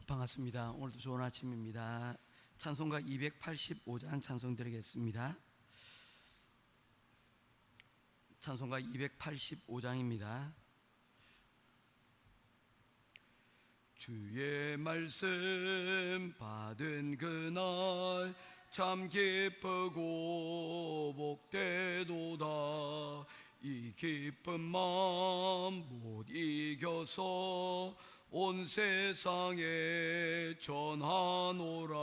반갑습니다. 오늘도 좋은 아침입니다. 찬송가 285장 찬송 드리겠습니다. 찬송가 285장입니다. 주의 말씀 받은 그날 참 기쁘고 복되도다. 이 기쁜 마음 못 이겨서 온 세상에 전하노라.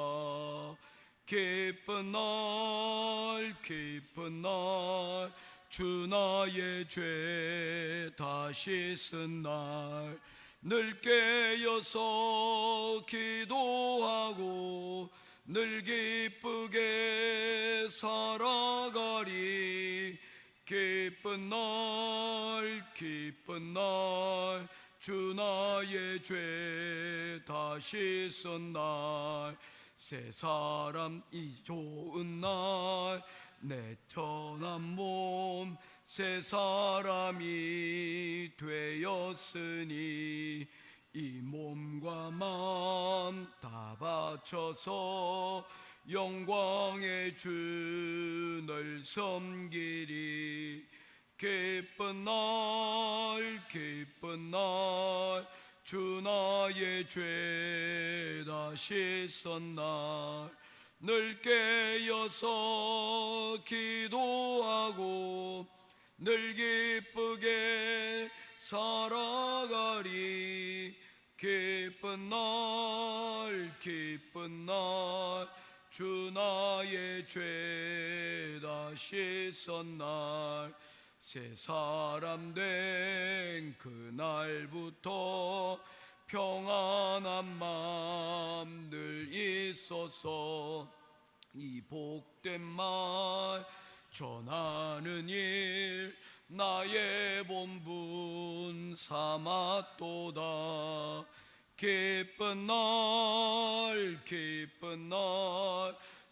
기쁜 날 주 나의 죄 다시 쓴 날 늘 깨어서 기도하고 늘 기쁘게 살아가리. 기쁜 날 주 나의 죄 다시 쓴 날 새 사람 이 좋은 날 내 편한 몸 새 사람이 되었으니 이 몸과 마음 다 바쳐서 영광의 주를 섬기리. 기쁜 날 주 나의 죄 다시 쓴 날 늘 깨어서 기도하고 늘 기쁘게 살아가리. 기쁜 날 주 나의 죄 다시 쓴 날 새 사람 된 그날부터 평안한 마음 늘 있어서 이 복된 말 전하는 일 나의 본분 삼았도다. 기쁜 날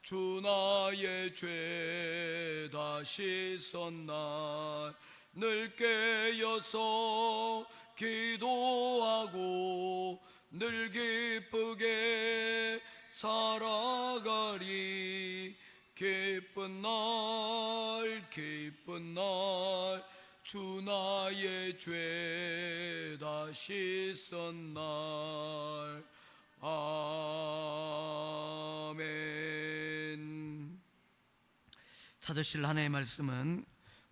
주 나의 죄 다시 쓴 날 늘 깨어서 기도하고 늘 기쁘게 살아가리. 기쁜 날 주 나의 죄 다시 쓴 날. 아멘. 찾으실 하나님의 말씀은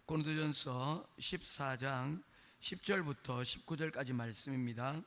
고린도전서 14장 10절부터 19절까지 말씀입니다.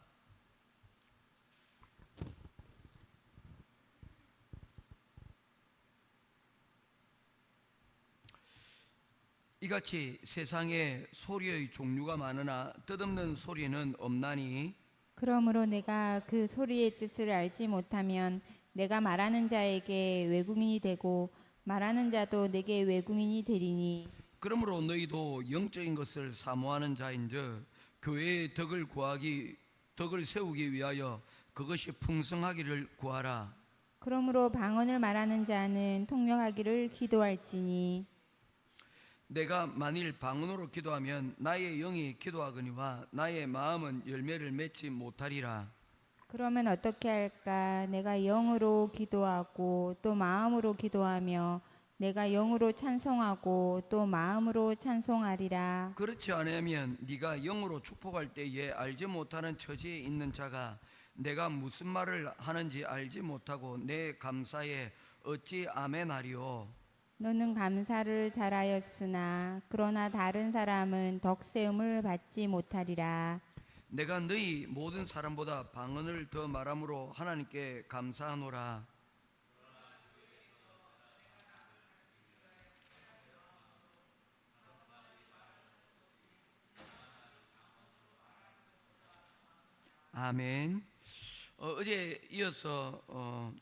이같이 세상에 소리의 종류가 많으나 뜻없는 소리는 없나니 그러므로 내가 그 소리의 뜻을 알지 못하면 내가 말하는 자에게 외국인이 되고 말하는 자도 내게 외국인이 되리니. 그러므로 너희도 영적인 것을 사모하는 자인즉 교회의 덕을 세우기 위하여 그것이 풍성하기를 구하라. 그러므로 방언을 말하는 자는 통역하기를 기도할지니. 내가 만일 방언으로 기도하면 나의 영이 기도하거니와 나의 마음은 열매를 맺지 못하리라. 그러면 어떻게 할까? 내가 영으로 기도하고 또 마음으로 기도하며 내가 영으로 찬송하고 또 마음으로 찬송하리라. 그렇지 않으면 네가 영으로 축복할 때에 알지 못하는 처지에 있는 자가 내가 무슨 말을 하는지 알지 못하고 내 감사에 어찌 아멘하리오. 너는 감사를 잘하였으나 그러나 다른 사람은 덕세움을 받지 못하리라. 내가 너희 모든 사람보다 방언을 더 말함으로 하나님께 감사하노라. 아멘. 어제 이어서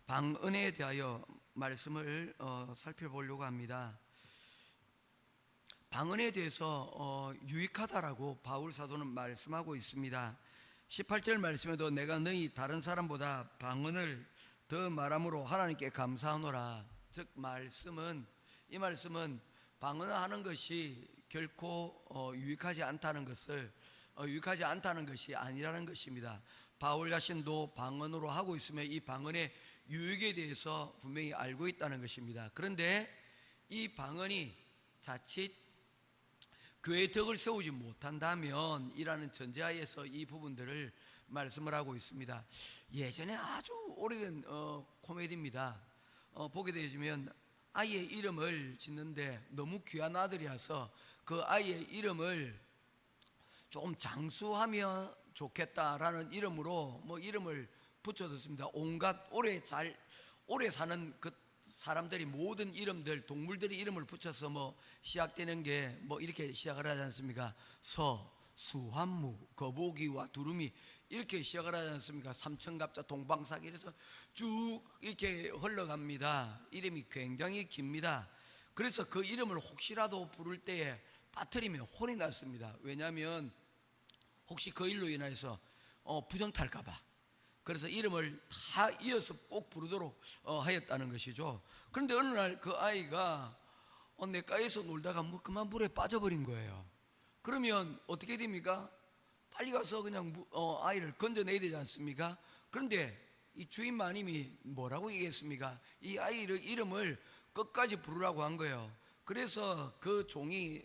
방언에 대하여 말씀을 살펴보려고 합니다. 방언에 대해서 유익하다라고 바울 사도는 말씀하고 있습니다. 18절 말씀에도 내가 너희 다른 사람보다 방언을 더 말함으로 하나님께 감사하노라. 즉 이 말씀은 방언하는 것이 결코 유익하지 않다는 것이 아니라는 것입니다. 바울 자신도 방언으로 하고 있으며 이 방언의 유익에 대해서 분명히 알고 있다는 것입니다. 그런데 이 방언이 자칫 교회의 덕을 세우지 못한다면 이라는 전제하에서 이 부분들을 말씀을 하고 있습니다. 예전에 아주 오래된 코미디입니다. 보게 되면 아이의 이름을 짓는데 너무 귀한 아들이라서 그 아이의 이름을 조금 장수하면 좋겠다라는 이름으로 이름을 붙여줬습니다. 온갖 오래 사는 그 사람들이 모든 이름들, 동물들의 이름을 붙여서 시작되는 게 이렇게 시작을 하지 않습니까? 수환무, 거북이와 두루미 이렇게 시작을 하지 않습니까? 삼천갑자, 동방사기 이래서 쭉 이렇게 흘러갑니다. 이름이 굉장히 깁니다. 그래서 그 이름을 혹시라도 부를 때에 빠뜨리면 혼이 났습니다. 왜냐하면 혹시 그 일로 인해서 부정탈까봐. 그래서 이름을 다 이어서 꼭 부르도록 하였다는 것이죠. 그런데 어느 날 그 아이가 냇가에서 놀다가 그만 물에 빠져버린 거예요. 그러면 어떻게 됩니까? 빨리 가서 그냥 아이를 건져내야 되지 않습니까? 그런데 이 주인 마님이 뭐라고 얘기했습니까? 이 아이의 이름을 끝까지 부르라고 한 거예요. 그래서 그 종이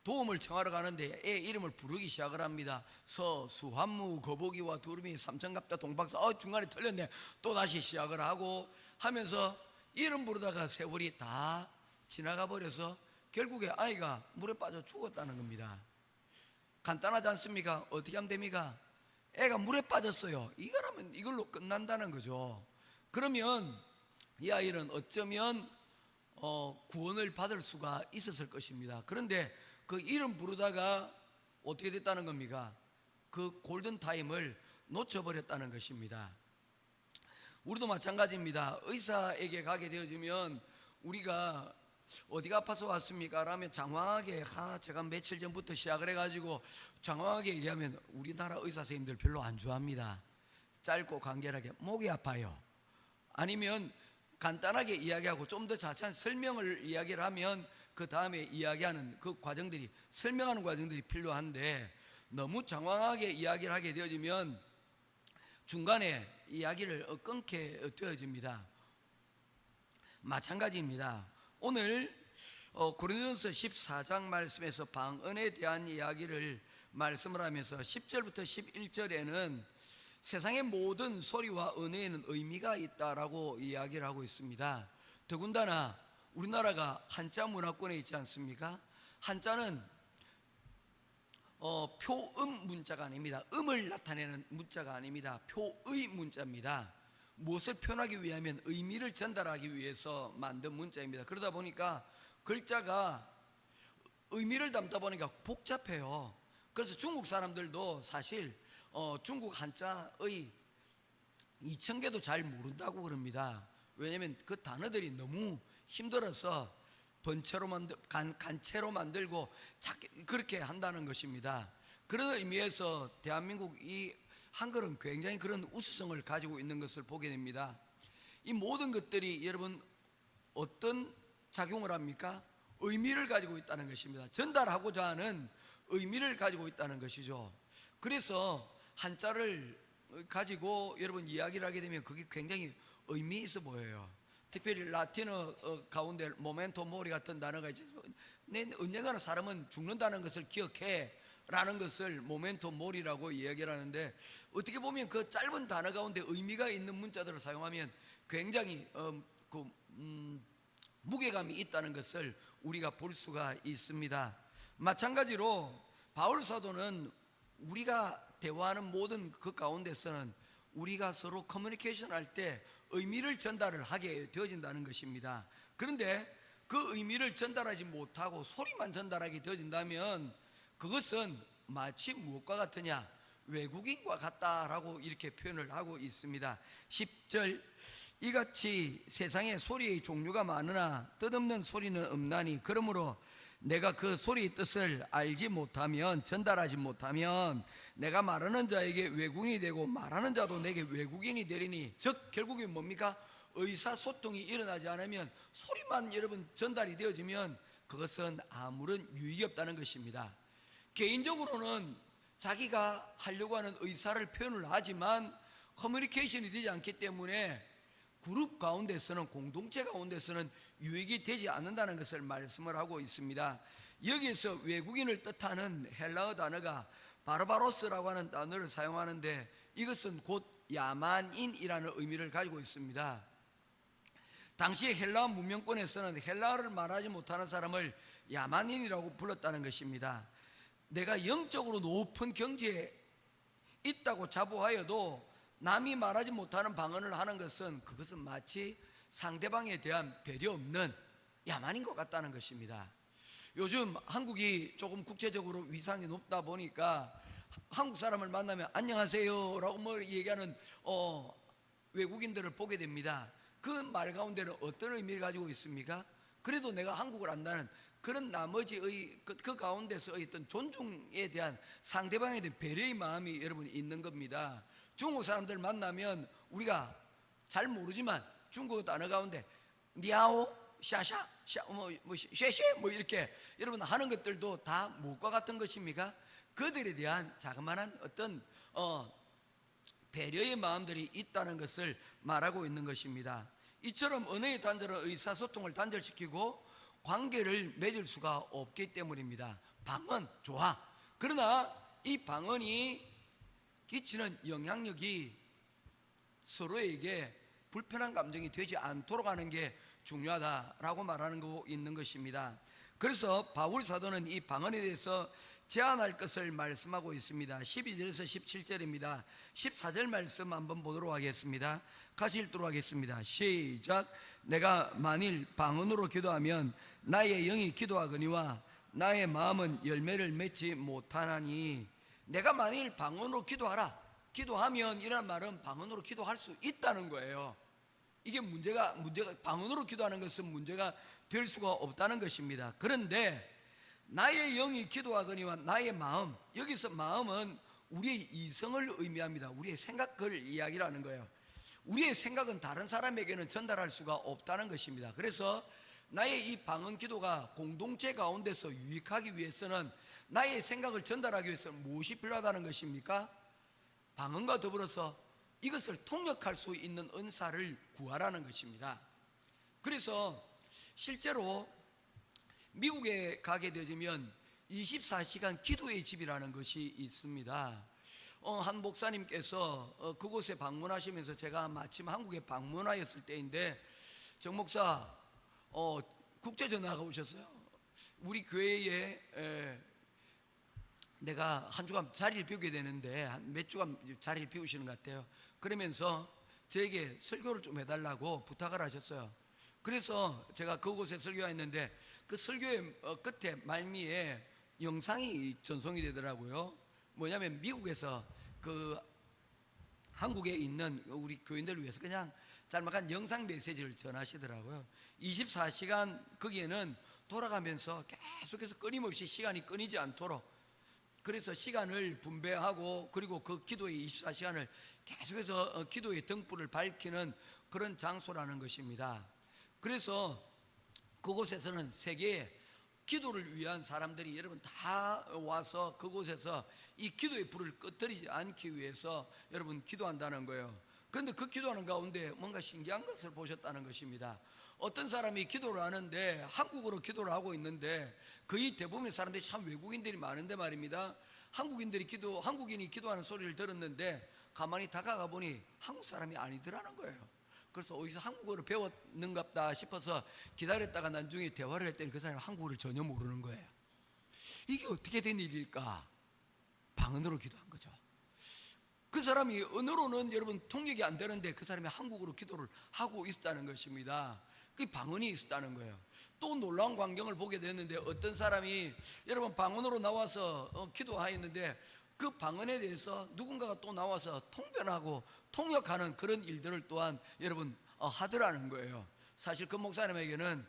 도움을 청하러 가는데 애 이름을 부르기 시작을 합니다. 수환무, 거북이와 두루미, 삼천갑자, 동방사. 중간에 틀렸네. 또 다시 시작을 하고 하면서 이름 부르다가 세월이 다 지나가 버려서 결국에 아이가 물에 빠져 죽었다는 겁니다. 간단하지 않습니까? 어떻게 하면 됩니까? 애가 물에 빠졌어요. 이거라면 이걸로 끝난다는 거죠. 그러면 이 아이는 어쩌면 구원을 받을 수가 있었을 것입니다. 그런데 그 이름 부르다가 어떻게 됐다는 겁니까? 그 골든타임을 놓쳐버렸다는 것입니다. 우리도 마찬가지입니다. 의사에게 가게 되어지면 우리가 어디가 아파서 왔습니까? 라면 장황하게 제가 며칠 전부터 시작을 해가지고 장황하게 얘기하면 우리나라 의사 선생님들 별로 안 좋아합니다. 짧고 간결하게 목이 아파요. 아니면 간단하게 이야기하고 좀 더 자세한 설명을 이야기를 하면 그 다음에 이야기하는 그 과정들이 설명하는 과정들이 필요한데 너무 장황하게 이야기를 하게 되어지면 중간에 이야기를 끊게 되어집니다. 마찬가지입니다. 오늘 고린도전서 14장 말씀에서 방언에 대한 이야기를 말씀을 하면서 10절부터 11절에는 세상의 모든 소리와 은혜에는 의미가 있다라고 이야기를 하고 있습니다. 더군다나 우리나라가 한자 문화권에 있지 않습니까? 한자는 표음 문자가 아닙니다. 음을 나타내는 문자가 아닙니다. 표의 문자입니다. 무엇을 표현하기 위하면 의미를 전달하기 위해서 만든 문자입니다. 그러다 보니까 글자가 의미를 담다 보니까 복잡해요. 그래서 중국 사람들도 사실 중국 한자의 2,000개도 잘 모른다고 그럽니다. 왜냐하면 그 단어들이 너무 힘들어서 간체로 만들고 그렇게 한다는 것입니다. 그런 의미에서 대한민국 이 한글은 굉장히 그런 우수성을 가지고 있는 것을 보게 됩니다. 이 모든 것들이 여러분 어떤 작용을 합니까? 의미를 가지고 있다는 것입니다. 전달하고자 하는 의미를 가지고 있다는 것이죠. 그래서 한자를 가지고 여러분 이야기를 하게 되면 그게 굉장히 의미 있어 보여요. 특별히 라틴어 가운데 모멘토 모리 같은 단어가 있죠. 언젠가는 사람은 죽는다는 것을 기억해 라는 것을 모멘토 모리라고 이야기를 하는데 어떻게 보면 그 짧은 단어 가운데 의미가 있는 문자들을 사용하면 굉장히 무게감이 있다는 것을 우리가 볼 수가 있습니다. 마찬가지로 바울 사도는 우리가 대화하는 모든 그 가운데서는 우리가 서로 커뮤니케이션 할 때 의미를 전달을 하게 되어진다는 것입니다. 그런데 그 의미를 전달하지 못하고 소리만 전달하게 되어진다면 그것은 마치 무엇과 같으냐? 외국인과 같다라고 이렇게 표현을 하고 있습니다. 10절 이같이 세상에 소리의 종류가 많으나 뜻없는 소리는 없나니 그러므로 내가 그 소리의 뜻을 알지 못하면 전달하지 못하면 내가 말하는 자에게 외국인이 되고 말하는 자도 내게 외국인이 되리니 즉 결국엔 뭡니까? 의사소통이 일어나지 않으면 소리만 여러분 전달이 되어지면 그것은 아무런 유익이 없다는 것입니다. 개인적으로는 자기가 하려고 하는 의사를 표현을 하지만 커뮤니케이션이 되지 않기 때문에 그룹 가운데서는, 공동체 가운데서는 유익이 되지 않는다는 것을 말씀을 하고 있습니다. 여기에서 외국인을 뜻하는 헬라어 단어가 바르바로스라고 하는 단어를 사용하는데, 이것은 곧 야만인이라는 의미를 가지고 있습니다. 당시 헬라 문명권에서는 헬라어를 말하지 못하는 사람을 야만인이라고 불렀다는 것입니다. 내가 영적으로 높은 경지에 있다고 자부하여도 남이 말하지 못하는 방언을 하는 것은, 그것은 마치 상대방에 대한 배려 없는 야만인 것 같다는 것입니다. 요즘 한국이 조금 국제적으로 위상이 높다 보니까 한국 사람을 만나면 안녕하세요 라고 뭐 얘기하는 외국인들을 보게 됩니다. 그 말 가운데는 어떤 의미를 가지고 있습니까? 그래도 내가 한국을 안다는 그런 나머지의 그 가운데서 어떤 존중에 대한, 상대방에 대한 배려의 마음이 여러분 있는 겁니다. 중국 사람들 만나면 우리가 잘 모르지만 중국어 단어 가운데 니하오, 샤샤, 쉐쉐 뭐 이렇게 여러분 하는 것들도 다 무엇과 같은 것입니까? 그들에 대한 자그마한 어떤 배려의 마음들이 있다는 것을 말하고 있는 것입니다. 이처럼 언어의 단절은 의사소통을 단절시키고 관계를 맺을 수가 없기 때문입니다. 방언 좋아. 그러나 이 방언이 끼치는 영향력이 서로에게 불편한 감정이 되지 않도록 하는 게 중요하다라고 말하는 거 있는 것입니다. 그래서 바울 사도는 이 방언에 대해서 제한할 것을 말씀하고 있습니다. 12절에서 17절입니다. 14절 말씀 한번 보도록 하겠습니다. 같이 읽도록 하겠습니다. 시작. 내가 만일 방언으로 기도하면 나의 영이 기도하거니와 나의 마음은 열매를 맺지 못하나니. 내가 만일 방언으로 기도하면 이런 말은 방언으로 기도할 수 있다는 거예요. 이게 문제가 방언으로 기도하는 것은 문제가 될 수가 없다는 것입니다. 그런데 나의 영이 기도하거니와 나의 마음, 여기서 마음은 우리의 이성을 의미합니다. 우리의 생각을 이야기하는 거예요. 우리의 생각은 다른 사람에게는 전달할 수가 없다는 것입니다. 그래서 나의 이 방언 기도가 공동체 가운데서 유익하기 위해서는, 나의 생각을 전달하기 위해서는 무엇이 필요하다는 것입니까? 방언과 더불어서 이것을 통역할 수 있는 은사를 구하라는 것입니다. 그래서 실제로 미국에 가게 되면 24시간 기도의 집이라는 것이 있습니다. 한 목사님께서 그곳에 방문하시면서, 제가 마침 한국에 방문하였을 때인데, 정 목사 국제 전화가 오셨어요. 우리 교회에 내가 한 주간 자리를 비우게 되는데, 몇 주간 자리를 비우시는 것 같아요. 그러면서 저에게 설교를 좀 해달라고 부탁을 하셨어요. 그래서 제가 그곳에 설교했는데, 그 설교의 끝에 말미에 영상이 전송이 되더라고요. 뭐냐면 미국에서 그 한국에 있는 우리 교인들을 위해서 그냥 짤막한 영상 메시지를 전하시더라고요. 24시간 거기에는 돌아가면서 계속해서 끊임없이 시간이 끊이지 않도록, 그래서 시간을 분배하고, 그리고 그 기도의 24시간을 계속해서 기도의 등불을 밝히는 그런 장소라는 것입니다. 그래서 그곳에서는 세계에 기도를 위한 사람들이 여러분 다 와서 그곳에서 이 기도의 불을 꺼뜨리지 않기 위해서 여러분 기도한다는 거예요. 그런데 그 기도하는 가운데 뭔가 신기한 것을 보셨다는 것입니다. 어떤 사람이 기도를 하는데, 한국어로 기도를 하고 있는데, 거의 대부분의 사람들이 참 외국인들이 많은데 말입니다. 한국인이 기도하는 소리를 들었는데 가만히 다가가 보니 한국 사람이 아니더라는 거예요. 그래서 어디서 한국어를 배웠는갑다 싶어서 기다렸다가 나중에 대화를 했더니 그 사람이 한국어를 전혀 모르는 거예요. 이게 어떻게 된 일일까? 방언으로 기도한 거죠. 그 사람이 언어로는 여러분 통역이 안 되는데 그 사람이 한국어로 기도를 하고 있었다는 것입니다. 그 방언이 있었다는 거예요. 또 놀라운 광경을 보게 됐는데, 어떤 사람이 여러분 방언으로 나와서 기도하였는데, 그 방언에 대해서 누군가가 또 나와서 통변하고 통역하는 그런 일들을 또한 여러분 하더라는 거예요. 사실 그 목사님에게는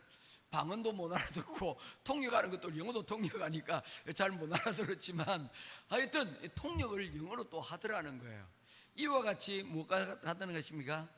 방언도 못 알아듣고 통역하는 것도 영어도 통역하니까 잘 못 알아들었지만, 하여튼 통역을 영어로 또 하더라는 거예요. 이와 같이 무엇과 같다는 것입니까?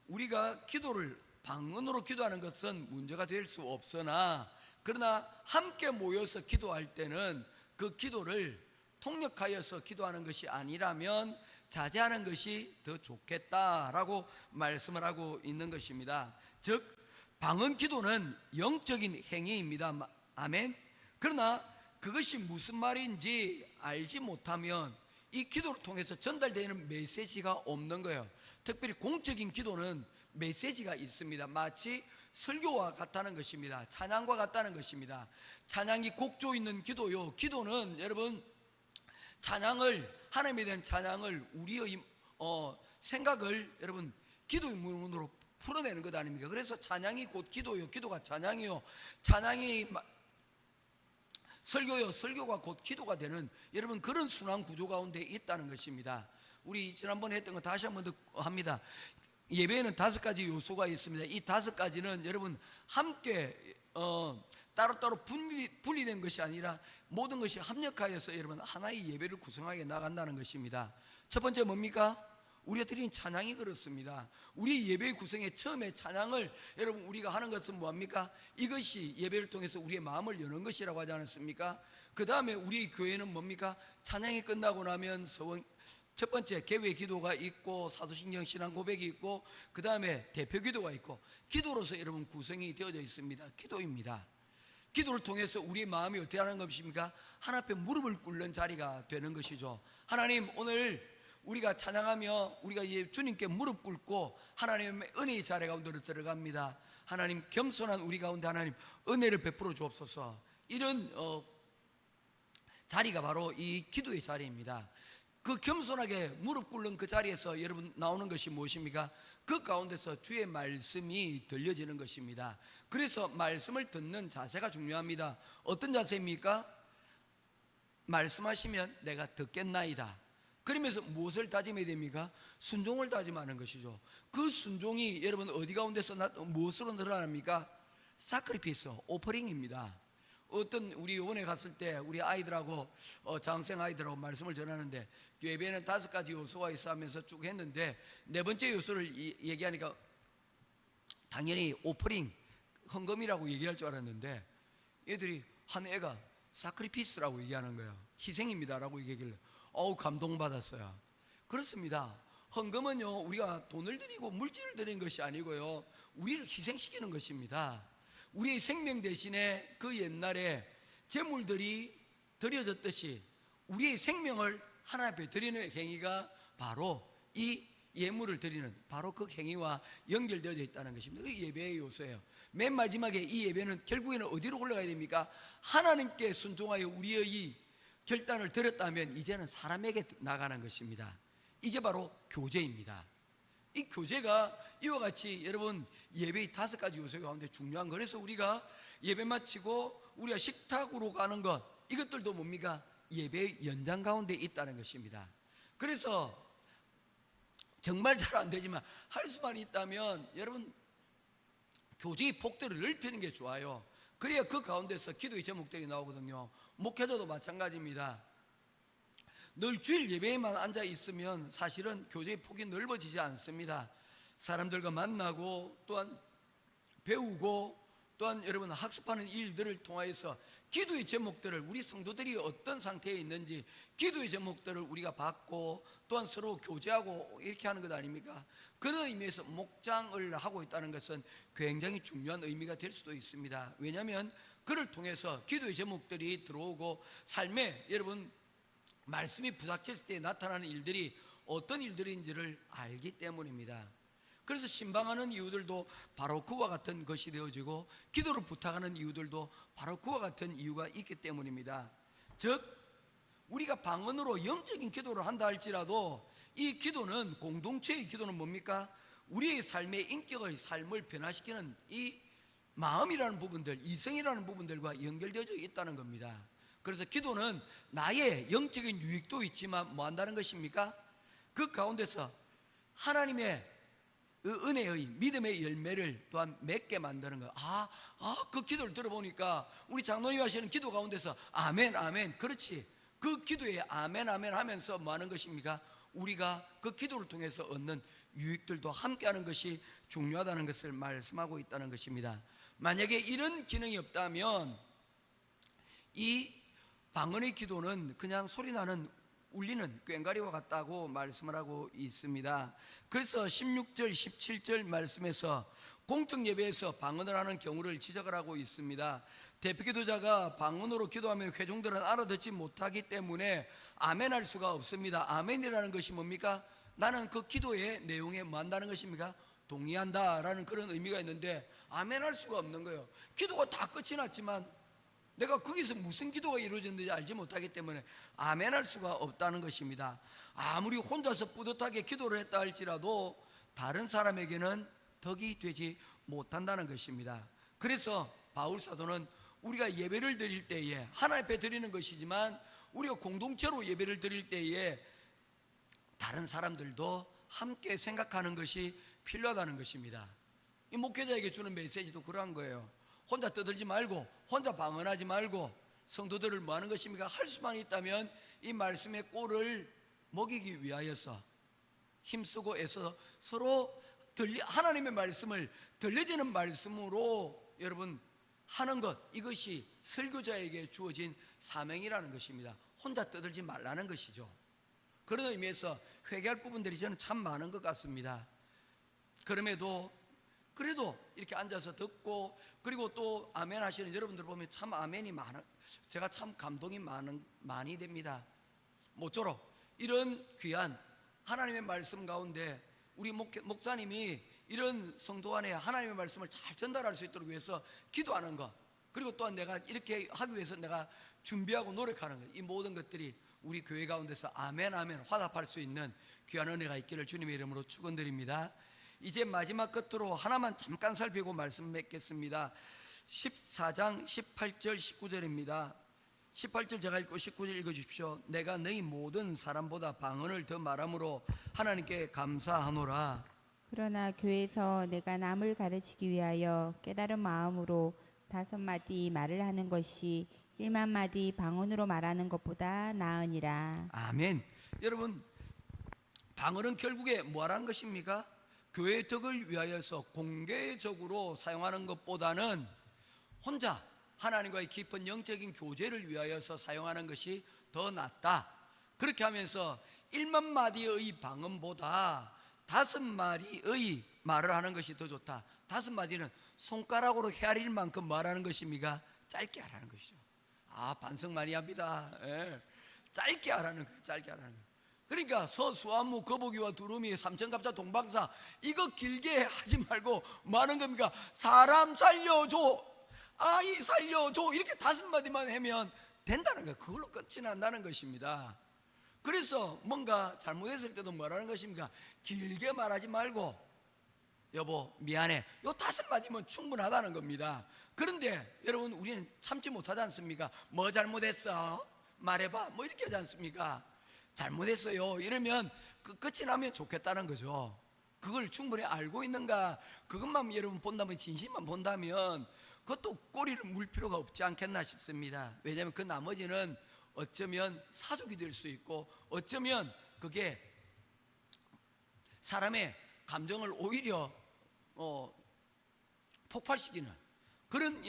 우리가 기도를 방언으로 기도하는 것은 문제가 될 수 없으나, 그러나 함께 모여서 기도할 때는 그 기도를 통역하여서 기도하는 것이 아니라면 자제하는 것이 더 좋겠다라고 말씀을 하고 있는 것입니다. 즉 방언 기도는 영적인 행위입니다. 아멘. 그러나 그것이 무슨 말인지 알지 못하면 이 기도를 통해서 전달되는 메시지가 없는 거예요. 특별히 공적인 기도는 메시지가 있습니다. 마치 설교와 같다는 것입니다. 찬양과 같다는 것입니다. 찬양이 곡조 있는 기도요. 기도는 여러분 찬양을, 하나님에 대한 찬양을, 우리의 생각을 여러분 기도의 문으로 풀어내는 것 아닙니까? 그래서 찬양이 곧 기도요, 기도가 찬양이요, 찬양이 설교요, 설교가 곧 기도가 되는 여러분 그런 순환 구조 가운데 있다는 것입니다. 우리 지난번에 했던 거 다시 한번 더 합니다. 예배에는 5가지 요소가 있습니다. 이 5가지는 여러분 함께 따로따로 분리된 것이 아니라 모든 것이 합력하여서 여러분 하나의 예배를 구성하게 나간다는 것입니다. 첫 번째 뭡니까? 우리가 드린 찬양이 그렇습니다. 우리 예배의 구성에 처음에 찬양을 여러분 우리가 하는 것은 뭐합니까? 이것이 예배를 통해서 우리의 마음을 여는 것이라고 하지 않았습니까? 그 다음에 우리 교회는 뭡니까? 찬양이 끝나고 나면 첫 번째 개회 기도가 있고 사도신경 신앙 고백이 있고 그 다음에 대표 기도가 있고 기도로서 여러분 구성이 되어져 있습니다. 기도입니다. 기도를 통해서 우리의 마음이 어떻게 하는 것입니까? 하나님 앞에 무릎을 꿇는 자리가 되는 것이죠. 하나님, 오늘 우리가 찬양하며 우리가 이제 주님께 무릎 꿇고 하나님의 은혜의 자리 가운데로 들어갑니다. 하나님, 겸손한 우리 가운데 하나님 은혜를 베풀어 주옵소서. 이런 자리가 바로 이 기도의 자리입니다. 그 겸손하게 무릎 꿇는 그 자리에서 여러분 나오는 것이 무엇입니까? 그 가운데서 주의 말씀이 들려지는 것입니다. 그래서 말씀을 듣는 자세가 중요합니다. 어떤 자세입니까? 말씀하시면 내가 듣겠나이다. 그러면서 무엇을 다짐해야 됩니까? 순종을 다짐하는 것이죠. 그 순종이 여러분 어디 가운데서 무엇으로 늘어납니까? 사크리피스, 오퍼링입니다. 어떤 우리 이번에 갔을 때 우리 아이들하고 장생 아이들하고 말씀을 전하는데 예배에는 5가지 요소가 있어 하면서 쭉 했는데 네 번째 요소를 얘기하니까 당연히 오퍼링, 헌금이라고 얘기할 줄 알았는데 얘들이 한 애가 사크리피스라고 얘기하는 거예요. 희생입니다라고 얘기하길래 감동받았어요. 그렇습니다. 헌금은요 우리가 돈을 드리고 물질을 드리는 것이 아니고요 우리를 희생시키는 것입니다. 우리의 생명 대신에 그 옛날에 제물들이 드려졌듯이 우리의 생명을 하나님 앞에 드리는 행위가 바로 이 예물을 드리는 바로 그 행위와 연결되어 있다는 것입니다. 그 예배의 요소예요. 맨 마지막에 이 예배는 결국에는 어디로 올라가야 됩니까? 하나님께 순종하여 우리의 결단을 드렸다면 이제는 사람에게 나가는 것입니다. 이게 바로 교제입니다. 이 교제가 이와 같이 여러분 예배의 5가지 요소 가운데 중요한 거. 그래서 우리가 예배 마치고 우리가 식탁으로 가는 것, 이것들도 뭡니까? 예배의 연장 가운데 있다는 것입니다. 그래서 정말 잘 안 되지만 할 수만 있다면 여러분 교제의 폭들을 넓히는 게 좋아요. 그래야 그 가운데서 기도의 제목들이 나오거든요. 목회자도 마찬가지입니다. 늘 주일 예배에만 앉아 있으면 사실은 교제의 폭이 넓어지지 않습니다. 사람들과 만나고 또한 배우고 또한 여러분 학습하는 일들을 통하여서 기도의 제목들을 우리 성도들이 어떤 상태에 있는지 기도의 제목들을 우리가 받고 또한 서로 교제하고 이렇게 하는 것 아닙니까? 그런 의미에서 목장을 하고 있다는 것은 굉장히 중요한 의미가 될 수도 있습니다. 왜냐하면 그를 통해서 기도의 제목들이 들어오고 삶에 여러분 말씀이 부닥쳤을 때 나타나는 일들이 어떤 일들인지를 알기 때문입니다. 그래서 신방하는 이유들도 바로 그와 같은 것이 되어지고 기도를 부탁하는 이유들도 바로 그와 같은 이유가 있기 때문입니다. 즉 우리가 방언으로 영적인 기도를 한다 할지라도 이 기도는 공동체의 기도는 뭡니까? 우리의 삶의 인격의 삶을 변화시키는 이 마음이라는 부분들, 이성이라는 부분들과 연결되어 있다는 겁니다. 그래서 기도는 나의 영적인 유익도 있지만 뭐 한다는 것입니까? 그 가운데서 하나님의 은혜의 믿음의 열매를 또한 맺게 만드는 거. 그 기도를 들어보니까 우리 장로님 하시는 기도 가운데서 아멘 아멘, 그렇지, 그 기도에 아멘 아멘 하면서 뭐 하는 것입니까? 우리가 그 기도를 통해서 얻는 유익들도 함께하는 것이 중요하다는 것을 말씀하고 있다는 것입니다. 만약에 이런 기능이 없다면 이 방언의 기도는 그냥 소리나는 울리는 꽹과리와 같다고 말씀을 하고 있습니다. 그래서 16절 17절 말씀에서 공적 예배에서 방언을 하는 경우를 지적을 하고 있습니다. 대표기도자가 방언으로 기도하면 회중들은 알아듣지 못하기 때문에 아멘할 수가 없습니다. 아멘이라는 것이 뭡니까? 나는 그 기도의 내용에 뭐 한다는 것입니까? 동의한다라는 그런 의미가 있는데 아멘할 수가 없는 거예요. 기도가 다 끝이 났지만 내가 거기서 무슨 기도가 이루어졌는지 알지 못하기 때문에 아멘할 수가 없다는 것입니다. 아무리 혼자서 뿌듯하게 기도를 했다 할지라도 다른 사람에게는 덕이 되지 못한다는 것입니다. 그래서 바울 사도는 우리가 예배를 드릴 때에 하나님 앞에 드리는 것이지만 우리가 공동체로 예배를 드릴 때에 다른 사람들도 함께 생각하는 것이 필요하다는 것입니다. 이 목회자에게 주는 메시지도 그러한 거예요. 혼자 떠들지 말고 혼자 방언하지 말고 성도들을 뭐 하는 것입니까? 할 수만 있다면 이 말씀의 꼴을 먹이기 위하여서 힘쓰고 애써 서로 하나님의 말씀을 들려지는 말씀으로 여러분 하는 것, 이것이 설교자에게 주어진 사명이라는 것입니다. 혼자 떠들지 말라는 것이죠. 그런 의미에서 회개할 부분들이 저는 참 많은 것 같습니다. 그럼에도 그래도 이렇게 앉아서 듣고 그리고 또 아멘 하시는 여러분들 보면 참 아멘이 많은, 제가 참 감동이 많이 됩니다. 모쪼록 이런 귀한 하나님의 말씀 가운데 우리 목사님이 이런 성도 안에 하나님의 말씀을 잘 전달할 수 있도록 위해서 기도하는 것, 그리고 또한 내가 이렇게 하기 위해서 내가 준비하고 노력하는 것, 이 모든 것들이 우리 교회 가운데서 아멘 아멘 화답할 수 있는 귀한 은혜가 있기를 주님의 이름으로 축원드립니다. 이제 마지막 끝으로 하나만 잠깐 살피고 말씀 맺겠습니다. 14장 18절 19절입니다 18절 제가 읽고 19절 읽어주십시오. 내가 너희 모든 사람보다 방언을 더 말함으로 하나님께 감사하노라. 그러나 교회에서 내가 남을 가르치기 위하여 깨달은 마음으로 5마디 말을 하는 것이 1만 마디 방언으로 말하는 것보다 나으니라. 아멘. 여러분, 방언은 결국에 뭐하라는 것입니까? 교회의 덕을 위하여서 공개적으로 사용하는 것보다는 혼자 하나님과의 깊은 영적인 교제를 위하여서 사용하는 것이 더 낫다. 그렇게 하면서 1만 마디의 방언보다 5마디의 말을 하는 것이 더 좋다. 5마디는 손가락으로 헤아릴 만큼 말하는 것입니까? 짧게 하라는 것이죠. 반성 많이 합니다. 예. 짧게 하라는 거예요. 짧게 하라는 거예요. 그러니까 서수아무 거북이와 두루미 삼천갑자 동방사 이거 길게 하지 말고 뭐 하는 겁니까? 사람 살려줘, 아이 살려줘, 이렇게 5마디만 하면 된다는 거예요. 그걸로 끝이 난다는 것입니다. 그래서 뭔가 잘못했을 때도 뭐라는 것입니까? 길게 말하지 말고 여보 미안해, 요 5마디면 충분하다는 겁니다. 그런데 여러분, 우리는 참지 못하지 않습니까? 뭐 잘못했어? 말해봐, 뭐 이렇게 하지 않습니까? 잘못했어요 이러면 끝이 나면 좋겠다는 거죠. 그걸 충분히 알고 있는가, 그것만 여러분 본다면, 진심만 본다면 그것도 꼬리를 물 필요가 없지 않겠나 싶습니다. 왜냐하면 그 나머지는 어쩌면 사족이 될 수 있고 어쩌면 그게 사람의 감정을 오히려 폭발시키는 그런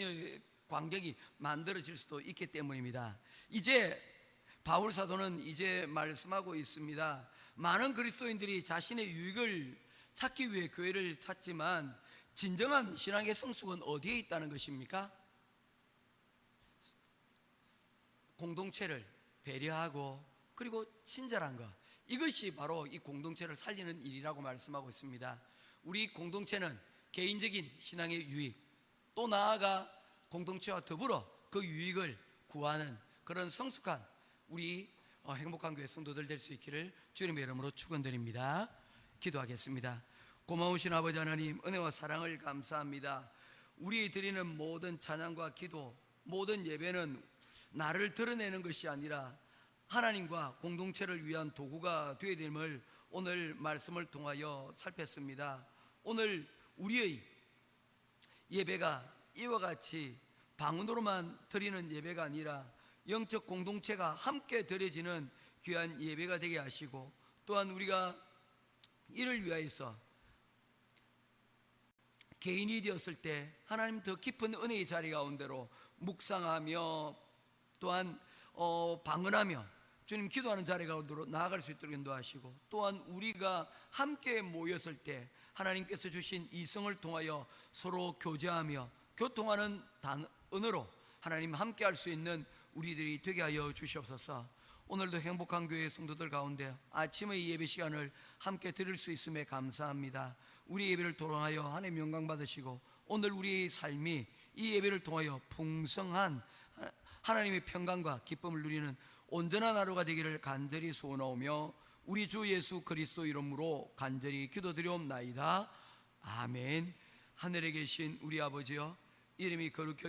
광경이 만들어질 수도 있기 때문입니다. 이제 바울 사도는 이제 말씀하고 있습니다. 많은 그리스도인들이 자신의 유익을 찾기 위해 교회를 찾지만 진정한 신앙의 성숙은 어디에 있다는 것입니까? 공동체를 배려하고 그리고 친절한 것, 이것이 바로 이 공동체를 살리는 일이라고 말씀하고 있습니다. 우리 공동체는 개인적인 신앙의 유익, 또 나아가 공동체와 더불어 그 유익을 구하는 그런 성숙한 우리 행복한 교회 성도들 될 수 있기를 주님의 이름으로 축원드립니다. 기도하겠습니다. 고마우신 아버지 하나님, 은혜와 사랑을 감사합니다. 우리 드리는 모든 찬양과 기도, 모든 예배는 나를 드러내는 것이 아니라 하나님과 공동체를 위한 도구가 되어야 됨을 오늘 말씀을 통하여 살폈습니다. 오늘 우리의 예배가 이와 같이 방언으로만 드리는 예배가 아니라 영적 공동체가 함께 드려지는 귀한 예배가 되게 하시고, 또한 우리가 이를 위하여서 개인이 되었을 때 하나님 더 깊은 은혜의 자리 가운데로 묵상하며 또한 방언하며 주님 기도하는 자리가 나아갈 수 있도록 인도하시고, 또한 우리가 함께 모였을 때 하나님께서 주신 이성을 통하여 서로 교제하며 교통하는 언어로 하나님 함께 할 수 있는 우리들이 되게 하여 주시옵소서. 오늘도 행복한 교회 성도들 가운데 아침의 예배 시간을 함께 드릴 수 있음에 감사합니다. 우리 예배를 통하여 하나님 영광 받으시고, 오늘 우리의 삶이 이 예배를 통하여 풍성한 하나님의 평강과 기쁨을 누리는 온전한 하루가 되기를 간절히 소원하오며, 우리 주 예수 그리스도 이름으로 간절히 기도드리옵나이다. 아멘. 하늘에 계신 우리 아버지여, 이름이 거룩히